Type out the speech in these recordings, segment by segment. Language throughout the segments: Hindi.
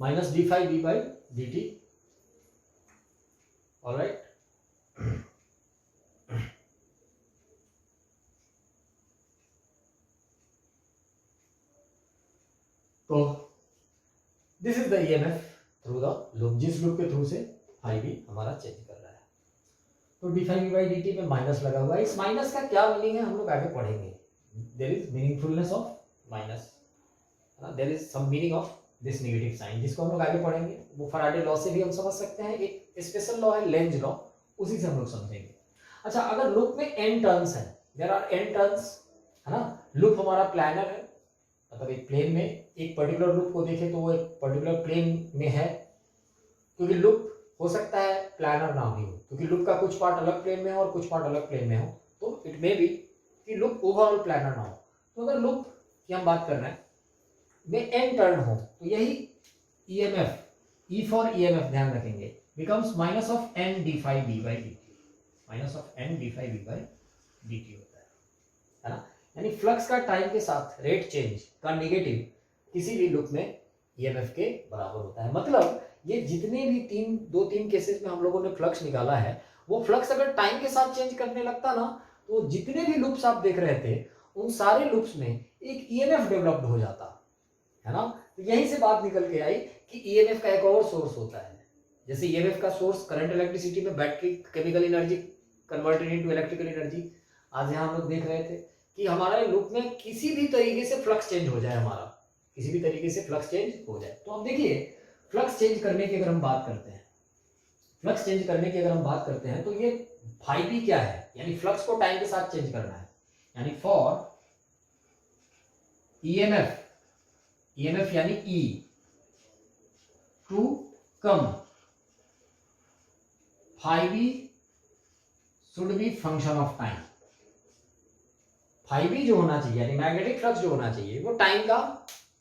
Minus D phi B by D T. Alright, तो this is the EMF through the loop, जिस लूप के थ्रू से फाई बी हमारा चेंज कर रहा है। तो D phi B by D T में माइनस लगा हुआ है। इस माइनस का क्या मीनिंग है हम लोग आगे पढ़ेंगे। There is meaningfulness of minus, there is some meaning of this negative sign, जिसको हम लोग आगे पढ़ेंगे। वो फैराडे लॉ से भी हम समझ सकते हैं, एक स्पेशल लॉ है लेंज लॉ, उसी से हम लोग समझेंगे। अच्छा, अगर लूप में n टर्न्स है, देयर आर n टर्न्स, है ना, लूप हमारा प्लानर है, मतलब एक प्लेन में एक पर्टिकुलर लूप को देखें तो वो एक पर्टिकुलर प्लेन में है, क्योंकि लूप हो सकता है प्लानर ना भी हो, क्योंकि लूप का कुछ पार्ट अलग प्लेन में है और कुछ पार्ट अलग प्लेन में हो, तो इट मे बी कि लूप ओवरऑल प्लानर ना हो। तो अगर लूप की हम बात कर रहे हैं में n टर्न हो, तो यही ईएमएफ, ई फॉर ईएमएफ ध्यान रखेंगे, becomes minus of n d phi B by D t, minus of n d phi B by D t होता है ना। यानी फ्लक्स का टाइम के साथ रेट चेंज का नेगेटिव किसी भी लूप में ईएमएफ के बराबर होता है। मतलब ये जितने भी दो तीन केसेस में हम लोगों ने फ्लक्स निकाला है, वो फ्लक्स अगर टाइम के साथ चेंज करने लगता ना, तो जितने भी लूप्स आप देख रहे थे उन सारे लूप्स में एक ईएमएफ डेवलप्ड हो जाता है ना। तो यहीं से बात निकल के आई कि ईएमएफ का एक और सोर्स होता है। जैसे ईएमएफ का सोर्स करंट इलेक्ट्रिसिटी में battery chemical energy converted into electrical energy, आज यहाँ हम लोग देख रहे थे कि हमारे लूप में किसी भी तरीके से फ्लक्स चेंज हो जाए, हमारा किसी भी तरीके से फ्लक्स चेंज हो जाए। तो अब देखिए, फ्लक्स चेंज करने की अगर हम बात करते हैं, फ्लक्स चेंज करने की अगर हम बात करते हैं, तो ये फाई बी क्या है, यानी फ्लक्स को टाइम के साथ चेंज करना है। यानी फॉर ईएमएफ, ईएमएफ यानी E to come, phi B should be function of time. Phi B जो होना चाहिए, यानी मैग्नेटिक फ्लक्स जो होना चाहिए, वो टाइम का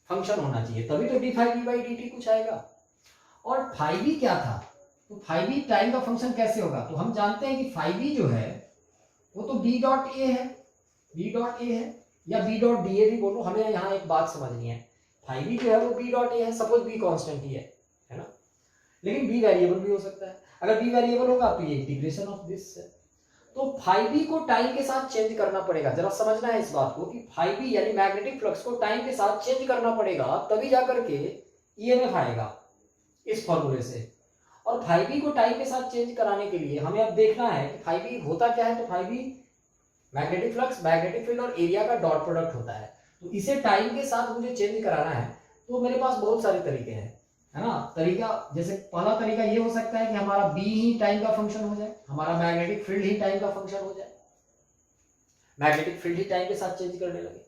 फंक्शन होना चाहिए, तभी तो D phi B by D t कुछ आएगा। और फाई बी क्या था, तो फाई बी टाइम का फंक्शन कैसे होगा, तो हम जानते हैं कि फाई बी जो है वो तो बी डॉट ए है, बी डॉट ए है या बी डॉट डी ए भी बोलो, हमें यहाँ एक बात समझनी है, फाई बी जो है वो बी डॉट ए है, सपोज बी कांस्टेंट ही है ना, लेकिन बी वेरिएबल भी हो सकता है। अगर बी वेरिएबल होगा तो ये इंटीग्रेशन ऑफ दिस है। तो फाई बी को टाइम के साथ चेंज करना पड़ेगा, जरा समझना है इस बात को कि फाई बी यानी मैग्नेटिक फ्लक्स को टाइम के साथ चेंज करना पड़ेगा, तभी जाकर के ईएमएफ आएगा इस फॉर्मूले से। और फाई बी को टाइम के साथ चेंज कराने के लिए हमें अब देखना है कि फाई बी होता क्या है। तो phi B magnetic flux, magnetic field और एरिया का डॉट प्रोडक्ट होता है। तो इसे टाइम के साथ मुझे चेंज कराना है, तो मेरे पास बहुत सारे तरीके हैं, है ना। तरीका, जैसे पहला तरीका ये हो सकता है कि हमारा बी ही टाइम का फंक्शन हो जाए, हमारा मैग्नेटिक फील्ड ही टाइम का फंक्शन हो जाए, मैग्नेटिक फील्ड ही टाइम के साथ चेंज करने लगे,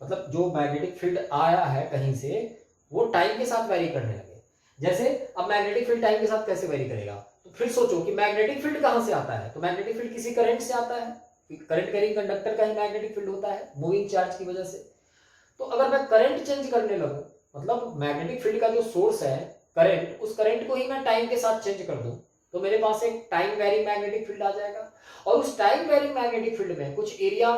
मतलब जो मैग्नेटिक फील्ड आया है कहीं से वो टाइम के साथ वेरी करने लगे। जैसे अब मैग्नेटिक फील्ड टाइम के साथ कैसे वेरी करेगा, तो फिर सोचो कि मैग्नेटिक फील्ड कहां से आता है, तो मैग्नेटिक फील्ड किसी करंट से आता है, करंट कैरिंग कंडक्टर का ही मैग्नेटिक फील्ड होता है मूविंग चार्ज की वजह से। तो अगर मैं करंट चेंज करने लगूं, मतलब मैग्नेटिक फील्ड का जो सोर्स है करंट, उस करंट को ही मैं टाइम के साथ चेंज कर दूं, तो मेरे पास एक टाइम वेरिंग मैग्नेटिक फील्ड आ जाएगा। और उस टाइम वेरिंग मैग्नेटिक फील्ड में कुछ एरिया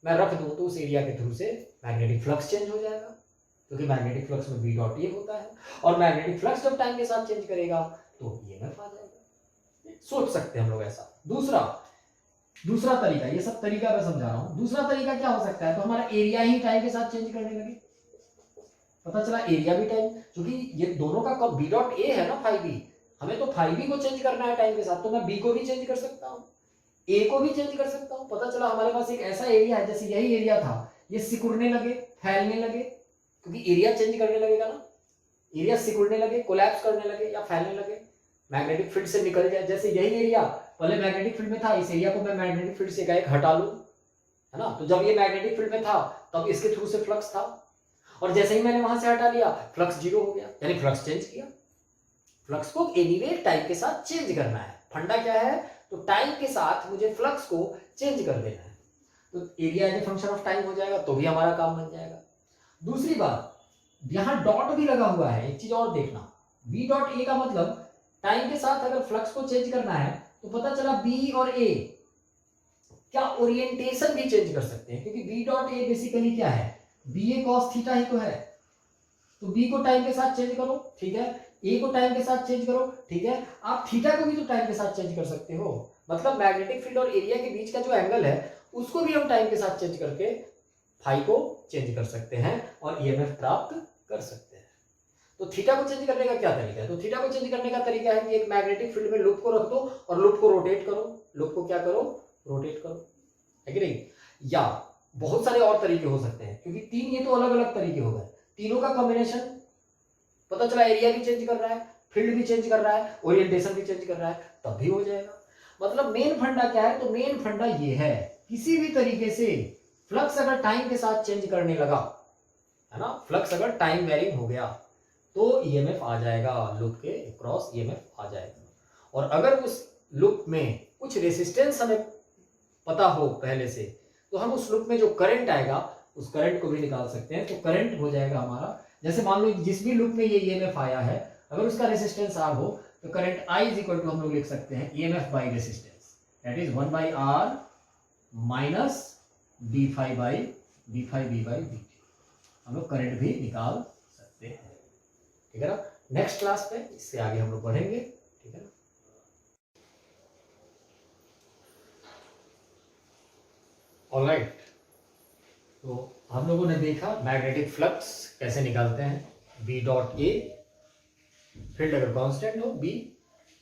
मैं रख दूं, तो उस एरिया के थ्रू से मैग्नेटिक फ्लक्स चेंज हो जाएगा, क्योंकि मैग्नेटिक फ्लक्स में बी डॉट ए होता है। और मैग्नेटिक फ्लक्स जब टाइम के साथ चेंज करेगा तो ईएमएफ आ जाएगा। सोच सकते हैं हम लोग ऐसा। दूसरा तरीका, ये सब तरीका मैं समझा रहा हूं। दूसरा तरीका क्या हो सकता है, तो हमारा एरिया ही टाइम के साथ चेंज करने लगे, पता चला एरिया भी टाइम, क्योंकि ये दोनों का कब बी डॉट ए है ना फाई बी, हमें तो फाई बी को चेंज करना है टाइम के साथ, तो मैं बी को भी चेंज कर सकता हूँ, ए को भी चेंज कर सकता हूँ। पता चला हमारे पास एक ऐसा एरिया है, जैसे यही एरिया था, ये सिकुड़ने लगे, फैलने लगे, क्योंकि एरिया चेंज करने लगेगा ना, एरिया सिकुड़ने लगे, कोलैप्स करने लगे या फैलने लगे, मैग्नेटिक फील्ड से निकल जाए। जैसे यही एरिया पहले मैग्नेटिक फील्ड में था, इस एरिया को मैं मैग्नेटिक फील्ड से एक हटा लूं, है ना, तो जब ये मैग्नेटिक फील्ड में था तब इसके थ्रू से फ्लक्स था, और जैसे ही मैंने वहां से हटा लिया फ्लक्स जीरो हो गया, यानी फ्लक्स चेंज किया। फ्लक्स को एनीवे टाइम के साथ चेंज करना है, फंडा क्या है, तो टाइम के साथ मुझे फ्लक्स को चेंज कर देना है, तो area as a function of time हो जाएगा, तो भी हमारा काम बन जाएगा। दूसरी बात, यहां डॉट भी लगा हुआ है, एक चीज और देखना, बी डॉट ए का मतलब टाइम के साथ अगर फ्लक्स को चेंज करना है, तो पता चला बी और ए क्या ओरिएंटेशन भी चेंज कर सकते हैं, क्योंकि बी डॉट ए बेसिकली क्या है, बी ए कॉस थीटा ही तो है। तो बी को टाइम के साथ चेंज करो, ठीक है, ए को टाइम के साथ चेंज करो, ठीक है, आप थीटा को भी तो टाइम के साथ चेंज कर सकते हो। मतलब मैग्नेटिक फील्ड और एरिया के बीच का जो एंगल है उसको भी हम टाइम के साथ चेंज करके फाई को चेंज कर सकते हैं और ईएमएफ प्राप्त कर सकते हैं। तो थीटा को चेंज करने का क्या तरीका है? तो थीटा को चेंज करने का तरीका है कि एक मैग्नेटिक फील्ड में लूप को रख दो और लूप को रोटेट करो। लूप को क्या करो? रोटेट करो, है कि नहीं? या बहुत सारे और तरीके हो सकते हैं, क्योंकि तीन ये तो अलग अलग तरीके हो गए, तीनों का कॉम्बिनेशन, पता चला एरिया भी चेंज कर रहा है, फील्ड भी चेंज कर रहा है, ओरिएंटेशन भी चेंज कर रहा है, तब भी हो जाएगा। मतलब मेन फंडा क्या है? तो मेन फंडा ये है, किसी भी तरीके से फ्लक्स अगर टाइम के साथ चेंज करने लगा, है ना, फ्लक्स अगर टाइम वेरिंग हो गया तो ईएमएफ आ जाएगा, लूप के क्रॉस ईएमएफ आ जाएगा। और अगर उस लूप में कुछ रेसिस्टेंस हमें पता हो पहले से, तो हम उस लूप में जो करंट आएगा उस करंट को भी निकाल सकते हैं। तो करंट हो जाएगा हमारा, जैसे मान लो जिस भी लूप में ये ईएमएफ आया है, अगर उसका रेसिस्टेंस आर हो तो current I is equal to हम लोग लिख सकते हैं EMF by resistance, that is 1/r minus D phi by d phi B by D t. हम लोग करंट भी निकाल सकते हैं, ठीक है ना। नेक्स्ट क्लास में इससे आगे हम लोग बढ़ेंगे, ठीक है ना। ऑलराइट, तो हम लोगों ने देखा मैग्नेटिक फ्लक्स कैसे निकालते हैं, बी डॉट ए, फील्ड अगर कांस्टेंट हो, बी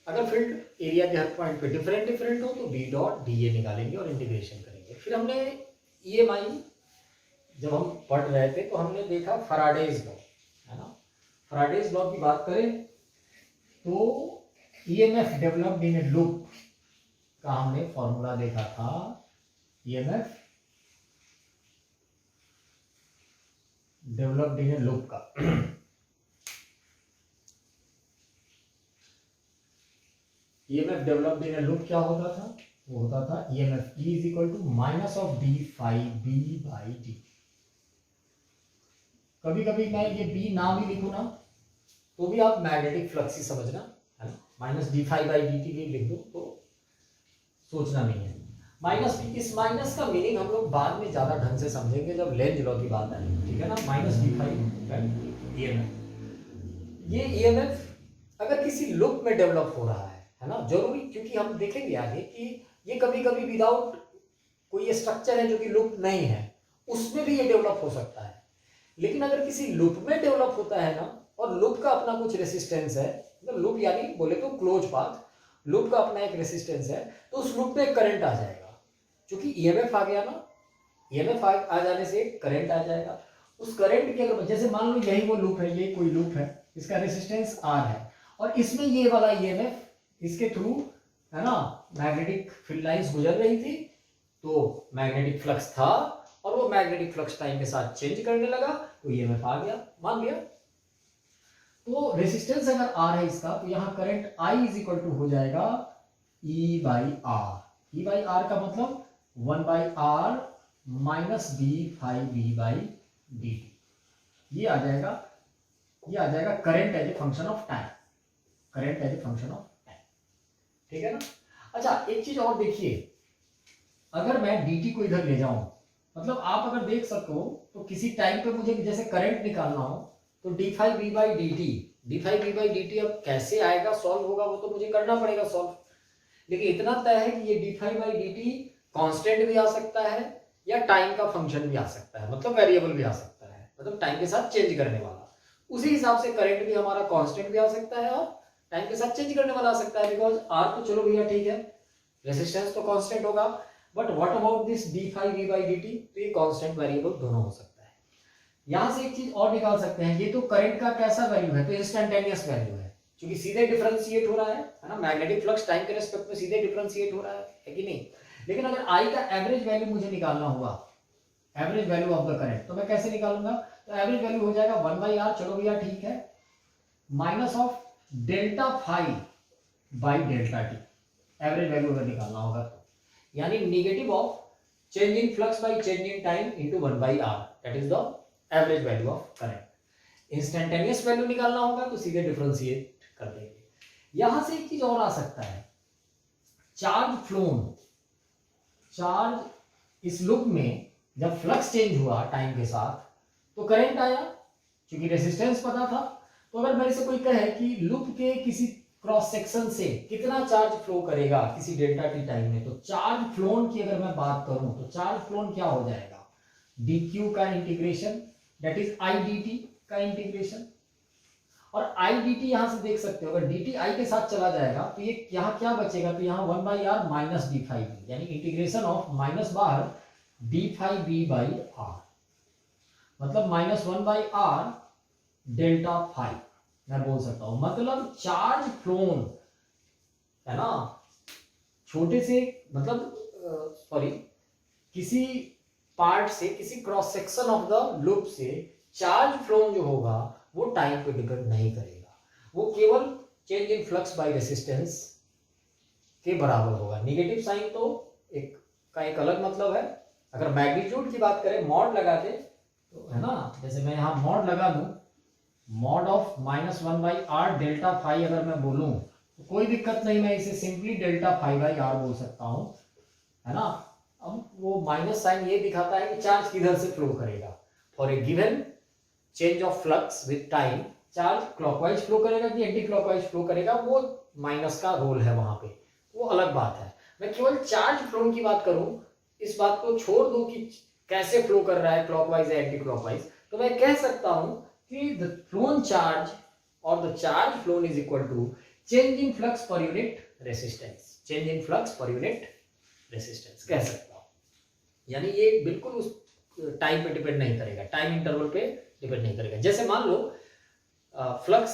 अगर फील्ड एरिया के हर पॉइंट पे डिफरेंट हो तो बी डॉट डी ए निकालेंगे और इंटीग्रेशन करेंगे। फिर हमने ईएमआई जब हम पढ़ रहे थे तो हमने देखा फैराडेज लॉ, है ना। फैराडेज लॉ की बात करें तो EMF developed in a loop का हमने फॉर्मूला देखा था, EMF developed in a loop का EMF developed in a loop क्या होता था? वो होता था EMF E is equal to minus of D phi B by D. कभी कभी मैं ये बी ना भी लिखूं ना तो भी आप मैग्नेटिक फ्लक्स ही समझना, है ना, minus D phi by D t भी लिख दो तो सोचना नहीं है। माइनस, इस माइनस का मीनिंग हम लोग बाद में ज्यादा ढंग से समझेंगे जब लेंज लॉ की बात आएगी, ठीक है ना। माइनस डी फाई ईएमएफ, ये ईएमएफ अगर किसी लूप में डेवलप हो रहा है ना, जरूरी, क्योंकि हम देखेंगे आगे कि ये कभी कभी विदाउट कोई स्ट्रक्चर है जो कि लूप नहीं है उसमें भी ये डेवलप हो सकता है। लेकिन अगर किसी लूप में डेवलप होता है ना और लूप का अपना कुछ रेसिस्टेंस है, मतलब लूप यानी बोले तो क्लोज पाथ, लूप का अपना एक रेसिस्टेंस है, तो उस लूप में करंट आ जाएगा, क्योंकि ईएमएफ आ गया ना, ईएमएफ आ जाने से करंट आ जाएगा। उस करंट के अगर जैसे मान लो यही वो लूप है, ये कोई लूप है, इसका रेसिस्टेंस आर है और इसमें ये वाला ईएमएफ इसके थ्रू, है ना, मैग्नेटिक फील्ड लाइंस गुजर रही थी, तो मैग्नेटिक फ्लक्स था और वो मैग्नेटिक फ्लक्स टाइम के साथ चेंज करने लगा तो ईएमएफ आ गया, मान लिया। तो रेसिस्टेंस अगर आर है इसका, तो यहाँ current I is equal to हो जाएगा E by R. E by R का मतलब 1/r minus D phi B by D T. ये आ जाएगा current as a function of time, current as a function of time, ठीक है ना। अच्छा, एक चीज और देखिए, अगर मैं dt को इधर ले जाऊं, मतलब आप अगर देख सको तो किसी टाइम पे मुझे जैसे करंट निकालना हो तो D phi B by D t अब कैसे आएगा, सॉल्व होगा, वो तो मुझे करना पड़ेगा सॉल्व। लेकिन इतना तय है कि ये d phi by D t constant भी आ सकता है या टाइम का फंक्शन भी आ सकता है, मतलब वेरिएबल भी आ सकता है, मतलब टाइम के साथ चेंज करने वाला। उसी हिसाब से करंट भी हमारा कांस्टेंट भी आ सकता है और टाइम के साथ चेंज करने वाला आ सकता है, बिकॉज आर तो चलो भैया ठीक है, रेसिस्टेंस तो कांस्टेंट होगा, but what about this d phi B by D t, तो ये कांस्टेंट वेरिएबल दोनों हो सकता है। यहां से एक चीज और निकाल सकते हैं, ये तो करंट का कैसा वैल्यू है, तो इंस्टेंटेनियस वैल्यू है, क्योंकि सीधे डिफरेंशिएट हो रहा है ना, मैग्नेटिक फ्लक्स टाइम के रिस्पेक्ट में सीधे डिफरेंशिएट हो रहा है कि नहीं। लेकिन अगर आई का एवरेज वैल्यू मुझे निकालना हुआ, average value of the current, तो मैं कैसे निकालूंगा, तो एवरेज वैल्यू हो जाएगा 1/r, चलो भैया ठीक है, minus of delta phi by delta t, average value अगर निकालना होगा तो, यानी negative of change in flux by change in time into 1/r, that is the average value of current. Instantaneous value निकालना होगा तो सीधे डिफरेंशिएट कर देंगे। यहां से एक चीज और आ सकता है, चार्ज फ्लोन, चार्ज इस लूप में जब फ्लक्स चेंज हुआ टाइम के साथ तो करंट आया, क्योंकि रेसिस्टेंस पता था। तो अगर मेरे से कोई कहे कि लूप के किसी क्रॉस सेक्शन से कितना चार्ज फ्लो करेगा किसी डेल्टा टी टाइम में, तो चार्ज फ्लोन की अगर मैं बात करूं तो चार्ज फ्लोन क्या हो जाएगा, dq का integration that is i dt का इंटीग्रेशन। और i dt यहां से देख सकते हो, अगर dt i के साथ चला जाएगा तो ये यहाँ क्या बचेगा, तो यहाँ 1/r minus D phi B, यानी इंटीग्रेशन ऑफ माइनस बाहर d phi B by R, मतलब -1/r डेल्टा फाई मैं बोल सकता हूं। मतलब चार्ज फ्लोन है ना, छोटे से मतलब सॉरी किसी पार्ट से, किसी cross section of the loop से चार्ज फ्लोन जो होगा वो टाइम पे डिपेंड नहीं करेगा, वो केवल change in flux by resistance के बराबर होगा। नेगेटिव साइन तो एक अलग मतलब है। अगर मैग्नीट्यूड की बात करें, मॉड लगाते तो है ना, जैसे मैं यहां मॉड लगा दूं, mod of -1/r delta phi अगर मैं बोलूं तो कोई दिक्कत नहीं, मैं इसे simply delta phi by R बोल सकता हूं, है ना। अब वो माइनस साइन ये दिखाता है कि चार्ज किधर से फ्लो करेगा। For a given change of flux with time, charge clockwise flow करेगा कि एंटी क्लॉकवाइज फ्लो करेगा, वो माइनस का रोल है वहां पे, वो अलग बात है। मैं केवल चार्ज फ्लो की बात करूं, इस बात को छोड़ दूं कि कैसे फ्लो कर रहा है, क्लॉकवाइज या एंटी क्लॉकवाइज, तो मैं कह सकता हूं कि द फ्लोन चार्ज और the charge flown is equal to change in flux per unit resistance, change in flux per unit resistance कह सकता हूं। यानी ये बिल्कुल उस टाइम पे डिपेंड नहीं करेगा, टाइम इंटरवल पे डिपेंड नहीं करेगा। जैसे मान लो फ्लक्स,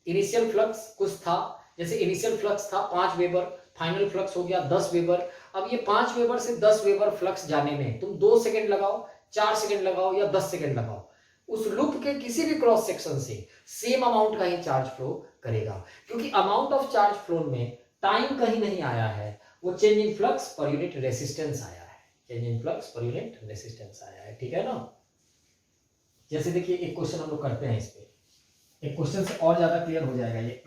इनिशियल फ्लक्स कुछ था, जैसे इनिशियल फ्लक्स था 5 वेबर, फाइनल फ्लक्स हो गया 10 वेबर। अब ये 5 वेबर से 10 वेबर फ्लक्स जाने में तुम 2 सेकंड लगाओ, 4 सेकंड लगाओ या 10 सेकंड लगाओ, उस लूप के किसी भी क्रॉस सेक्शन से सेम अमाउंट का ही चार्ज फ्लो करेगा, क्योंकि अमाउंट ऑफ चार्ज फ्लो में टाइम कहीं नहीं आया है, वो change in flux per unit resistance आया है, change in flux per unit resistance आया है, ठीक है ना। जैसे देखिए एक क्वेश्चन हम लोग करते हैं, इस पे एक क्वेश्चन से और ज्यादा क्लियर हो जाएगा ये।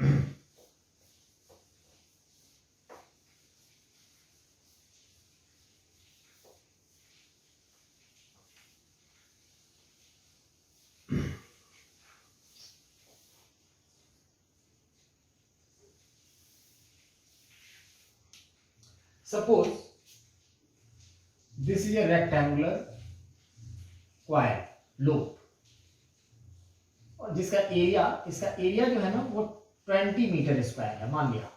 Suppose this is a rectangular square loop, और जिसका एरिया, इसका एरिया जो है ना वो 20 मीटर स्क्वायर है, मान लिया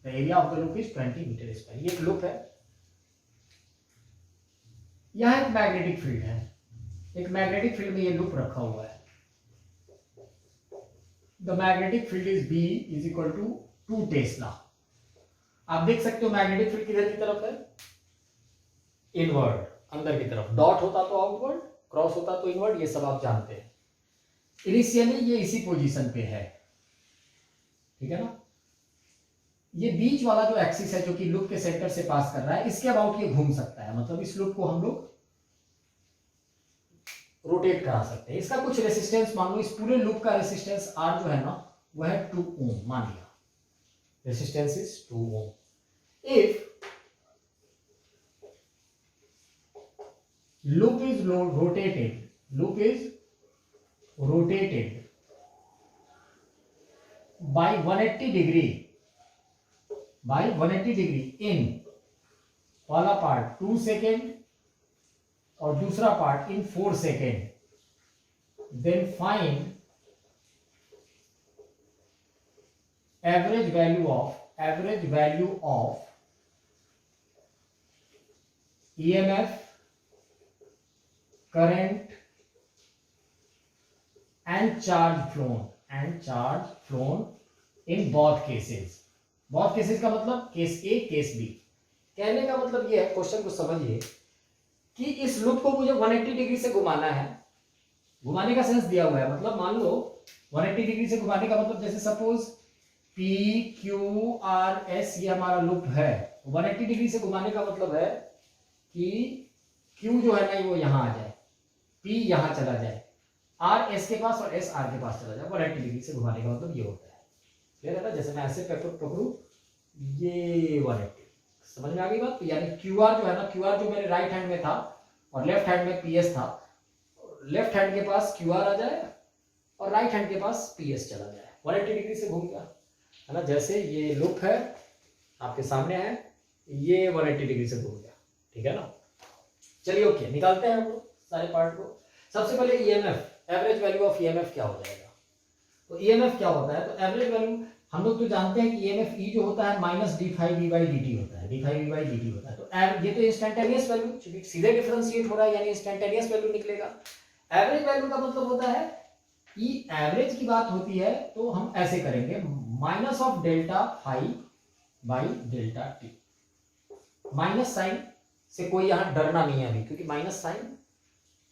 the area of the loop is 20 metre square. ये एक लूप है, यहां एक मैग्नेटिक फील्ड है, एक मैग्नेटिक फील्ड में ये लूप रखा हुआ है। The magnetic field is B is equal to 2 tesla. आप देख सकते हो मैग्नेटिक फील्ड किधर की तरफ है, इनवर्ड, अंदर की तरफ। डॉट होता तो आउटवर्ड, क्रॉस होता तो इनवर्ड, ये सब आप जानते हैं। इनिशियली ये इसी पोजीशन पे है, ठीक है ना। ये बीच वाला जो एक्सिस है जो कि लूप के सेंटर से पास कर रहा है, इसके अबाउट ये घूम सकता है, मतलब इस लूप को हम लोग रोटेट करा सकते हैं। इसका कुछ रेसिस्टेंस मान लो, इस पूरे लूप का रेसिस्टेंस R जो है ना वो है 2 ओम, मान लिया resistance is 2 ohm. If loop is rotated by 180 degree in पहला पार्ट 2 सेकेंड और दूसरा part in 4 second, then find average value of EMF, current and charge flown in both cases। both cases का मतलब केस A केस B। कहने का मतलब ये है, क्वेश्चन को समझिए कि इस लूप को मुझे 180 डिग्री से घुमाना है। घुमाने का सेंस दिया हुआ है, मतलब मान लो 180 डिग्री से घुमाने का मतलब, जैसे suppose P Q R S ये हमारा लूप है, 180 डिग्री से घुमाने का मतलब है कि Q जो है ना वो यहां आ जाए, P यहां चला जाए, R S के पास और S R के पास चला जाए। 180 डिग्री से घुमाने का मतलब ये होता है, क्लियर है ना। जैसे मैं ऐसे पकड़ू ये 180, समझ में आ गई बात। यानी QR जो है ना, QR जो मेरे राइट हैंड में था और लेफ्ट हैंड में PS था, लेफ्ट हैंड के पास QR आ जाए और राइट हैंड के पास PS चला जाए, 180 डिग्री से घूम गया, है ना। जैसे ये लूप है आपके सामने है, ये 180 डिग्री से घूम गया, ठीक है ना। चलिए ओके, निकालते हैं हम लोग सारे पार्ट को। सबसे पहले EMF, average value of EMF क्या हो जाएगा। तो EMF क्या होता है, तो एवरेज वैल्यू हम लोग तो जानते हैं कि EMF E जो होता है माइनस d∅v/dt होता है, d∅v/dt होता है। तो ये तो इंस्टेंटेनियस वैल्यू, क्योंकि सीधे डिफरेंशिएट हो रहा है यानी इंस्टेंटेनियस वैल्यू निकलेगा। एवरेज वैल्यू का मतलब होता है कि एवरेज की बात होती है तो हम ऐसे करेंगे, minus of delta phi by delta t. Minus sign से कोई यहां डरना नहीं है अभी, क्योंकि माइनस साइन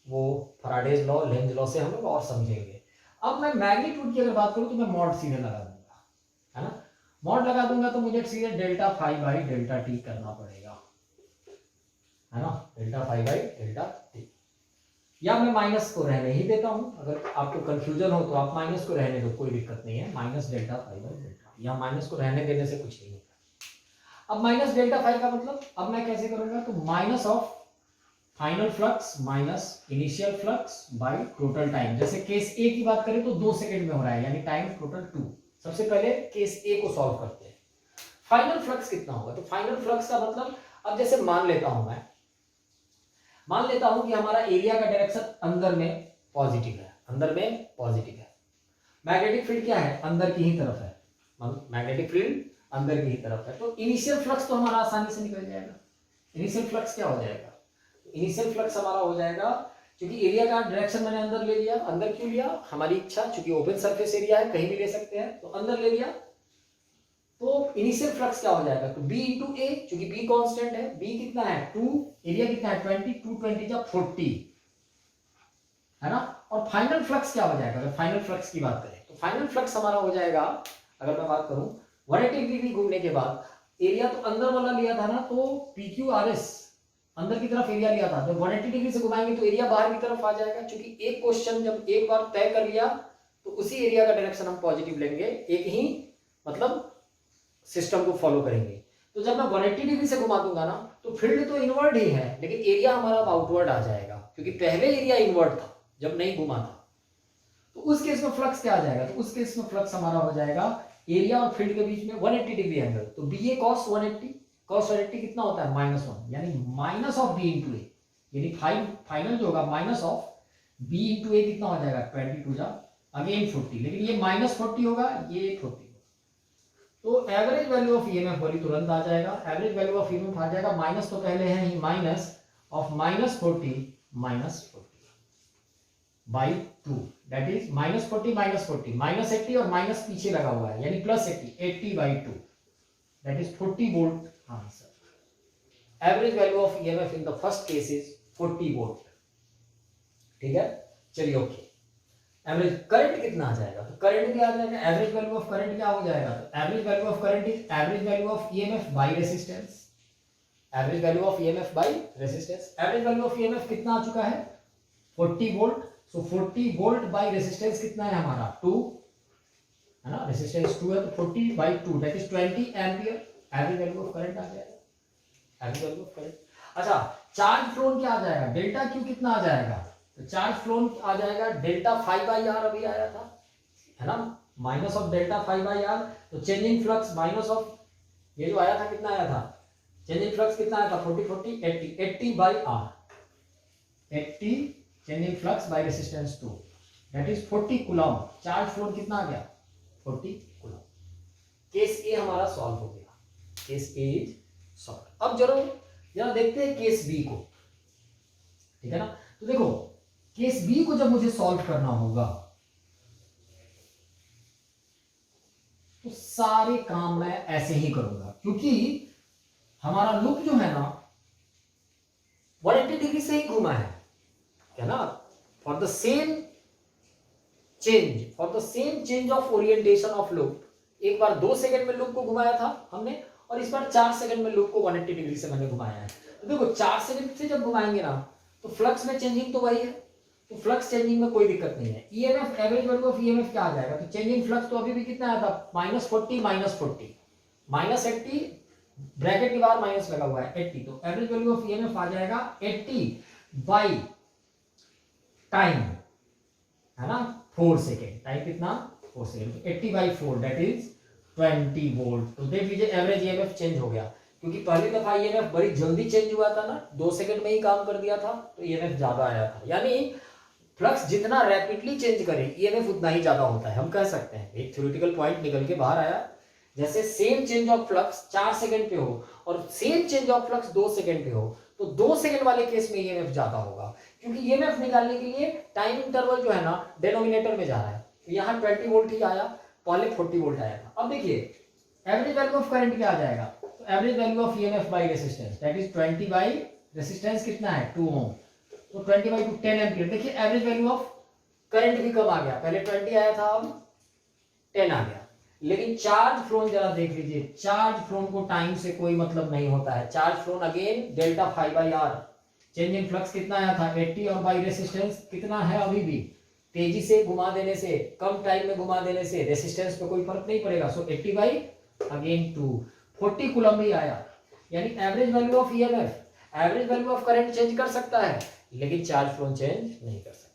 वो फैराडेज लॉ, लेंज लॉ से हम लोग और समझेंगे। अब मैं मैग्नीट्यूड की अगर बात करूं तो मैं मॉड सीधे लगा दूंगा, है ना। मॉड लगा दूंगा तो मुझे सीधे delta phi by delta t करना पड़ेगा, है ना, delta phi by delta t. या मैं माइनस को रहने ही देता हूं, अगर आपको कंफ्यूजन हो तो आप माइनस को रहने दो, कोई दिक्कत नहीं है, minus delta phi by delta, या माइनस को रहने देने से कुछ नहीं होता। अब माइनस डेल्टा फाई का मतलब अब मैं कैसे करूंगा, तो minus of final flux minus initial flux by total time. जैसे केस ए की बात करें तो 2 सेकंड में हो रहा है, यानी टाइम टोटल 2। सबसे पहले केस ए को सॉल्व करते हैं। फाइनल फ्लक्स कितना होगा, तो फाइनल फ्लक्स का मतलब, अब जैसे मान लेता हूं कि हमारा एरिया का डायरेक्शन अंदर में पॉजिटिव है, अंदर में पॉजिटिव है। मैग्नेटिक फील्ड क्या है, अंदर की ही तरफ है, मैग्नेटिक फील्ड अंदर की ही तरफ है। तो इनिशियल फ्लक्स तो हमारा आसानी से निकल जाएगा। इनिशियल फ्लक्स क्या हो जाएगा, इनिशियल फ्लक्स हमारा हो जाएगा, क्योंकि एरिया का डायरेक्शन मैंने अंदर ले लिया। अंदर क्यों लिया, हमारी इच्छा, क्योंकि ओपन सरफेस एरिया है, कहीं भी ले सकते हैं, तो अंदर ले लिया। तो इनिशियल फ्लक्स क्या हो जाएगा, तो B इंटू ए, क्योंकि B कांस्टेंट है, B कितना है 2, एरिया कितना है 20, 2 20 जा 40, है ना। और फाइनल फ्लक्स क्या हो जाएगा, अगर फाइनल फ्लक्स की बात करें तो फाइनल फ्लक्स हमारा हो जाएगा, अगर मैं बात करूं 180 डिग्री घूमने के बाद, एरिया तो अंदर वाला लिया था ना, तो PQRS अंदर की तरफ एरिया लिया था, जब 180 डिग्री से घुमाएंगे तो एरिया बाहर की तरफ आ जाएगा, क्योंकि एक क्वेश्चन जब एक बार तय कर लिया तो उसी एरिया का डायरेक्शन हम पॉजिटिव लेंगे, एक ही मतलब सिस्टम को फॉलो करेंगे। तो जब मैं 180 डिग्री से घुमा दूंगा ना, तो फील्ड तो इनवर्ड ही है, लेकिन एरिया हमारा आउटवर्ड आ जाएगा, क्योंकि पहले एरिया इनवर्ड था जब नहीं घुमा था। तो उस केस में फ्लक्स क्या आ जाएगा, तो उस केस में फ्लक्स हमारा हो जाएगा एरिया और फील्ड के बीच में 180 डिग्री एंगल। तो BA cos 180, cos 180 कितना होता है -1, यानी माइनस ऑफ B इंटू ए, यानी फाइनल जो होगा माइनस ऑफ B इंटू ए कितना हो जाएगा 22 जा अगेन 40, लेकिन ये -40 होगा, ये 40 होगा। तो एवरेज वैल्यू ऑफ EMF वाली तुरंत आ जाएगा। एवरेज वैल्यू ऑफ EMF आ जाएगा, माइनस तो पहले है ही, minus of -40 by 2, that is -40 -80 और माइनस पीछे लगा हुआ है, यानी +80 by 2, that is 40 volt answer. Average value of EMF in the first case is 40 volt, ठीक है। चलिए ओके, एवरेज करंट कितना आ जाएगा, तो करंट क्या आ जाएगा, एवरेज वैल्यू ऑफ करंट क्या हो जाएगा, तो average value of current is average value of EMF by resistance. Average value of EMF by resistance, average value of EMF कितना आ चुका है 40 volt. So 40 volt by resistance कितना है हमारा 2, है ना, रेजिस्टेंस 2 है, तो 40 by 2 that is 20 ampere. Average value of current आ जाएगा, एवरेज वैल्यू ऑफ करंट। अच्छा, चार्ज फ्लोन क्या आ जाएगा, डेल्टा क्यू कितना आ जाएगा, तो चार्ज फ्लोन आ जाएगा डेल्टा फाई बाई आर, अभी आया था, है ना, minus of delta phi by R. तो चेंजिंग फ्लक्स माइनस ऑफ ये जो आया था कितना आया था, चेंजिंग फ्लक्स कितना आया था 40 80 by R, 80 changing flux by resistance 2 that is 40 coulomb. Charge flown कितना आ गया 40 कूलम। केस ए हमारा सॉल्व हो गया, केस ए इज सॉल्व। अब जरा देखते हैं केस बी को, ठीक है ना। तो देखो केस बी को जब मुझे सॉल्व करना होगा तो सारे काम मैं ऐसे ही करूंगा, क्योंकि हमारा लूप जो है ना 180 डिग्री से ही घुमा है ना, for the same change of orientation of loop. एक बार 2 सेकंड में लूप को घुमाया था हमने, और इस बार 4 सेकंड में लूप को 180 डिग्री से मैंने घुमाया है। तो देखो 4 सेकंड से जब घुमाएंगे ना, तो फ्लक्स में चेंजिंग तो वही है, तो फ्लक्स चेंजिंग में कोई दिक्कत नहीं है। EMF average value of EMF क्या आ जाएगा, तो चेंजिंग फ्लक्स तो अभी भी कितना आया था -40 -80 ब्रैकेट के बाहर माइनस लगा हुआ है 80, तो एवरेज वैल्यू ऑफ EMF आ जाएगा 80 बाई टाइम, है ना, 4 सेकेंड, टाइम कितना 4 सेकेंड, 80/4 दैट इज 20 वोल्ट। तो देख लीजिए एवरेज ईएमएफ चेंज हो गया, क्योंकि पहली दफा ईएमएफ बड़ी जल्दी चेंज हुआ था ना, 2 सेकंड में ही काम कर दिया था, तो ईएमएफ ज्यादा आया था। यानी फ्लक्स जितना रैपिडली चेंज करे ईएमएफ उतना ही ज्यादा होता है, हम कह सकते हैं। एक थ्योरेटिकल पॉइंट निकल के बाहर आया, जैसे same change of flux 4 second पे हो और same change of flux 2 second पे हो, तो 2 सेकंड वाले केस में ईएमएफ ज्यादा होगा, क्योंकि ईएमएफ निकालने के लिए टाइम इंटरवल जो है ना डिनोमिनेटर में जा रहा है। यहाँ 20 वोल्ट ही आया, पहले 40 वोल्ट आया था। अब देखिए एवरेज वैल्यू ऑफ करंट क्या आ जाएगा, तो average value of EMF by resistance that is 20 by resistance कितना है 2 ओम, तो 20/2 10 एम्पीयर। देखिए एवरेज वैल्यू ऑफ करंट भी कम आ गया, पहले 20 आया था अब 10 आ गया। लेकिन चार्ज फ्लोन जरा देख लीजिए, चार्ज फ्लोन को टाइम से कोई मतलब नहीं होता है। Charge flown again delta phi by R, change in flux कितना आया था 80 और बाई रेसिस्टेंस कितना है अभी भी, तेजी से घुमा देने से कम टाइम में घुमा देने से रेसिस्टेंस पे कोई फर्क नहीं पड़ेगा। सो 80 बाई अगेन 2 40 कूलम भी आया। यानी average value of EMF, average value of current change कर सकता है, लेकिन चार्ज फ्लोन चेंज नहीं कर सकता।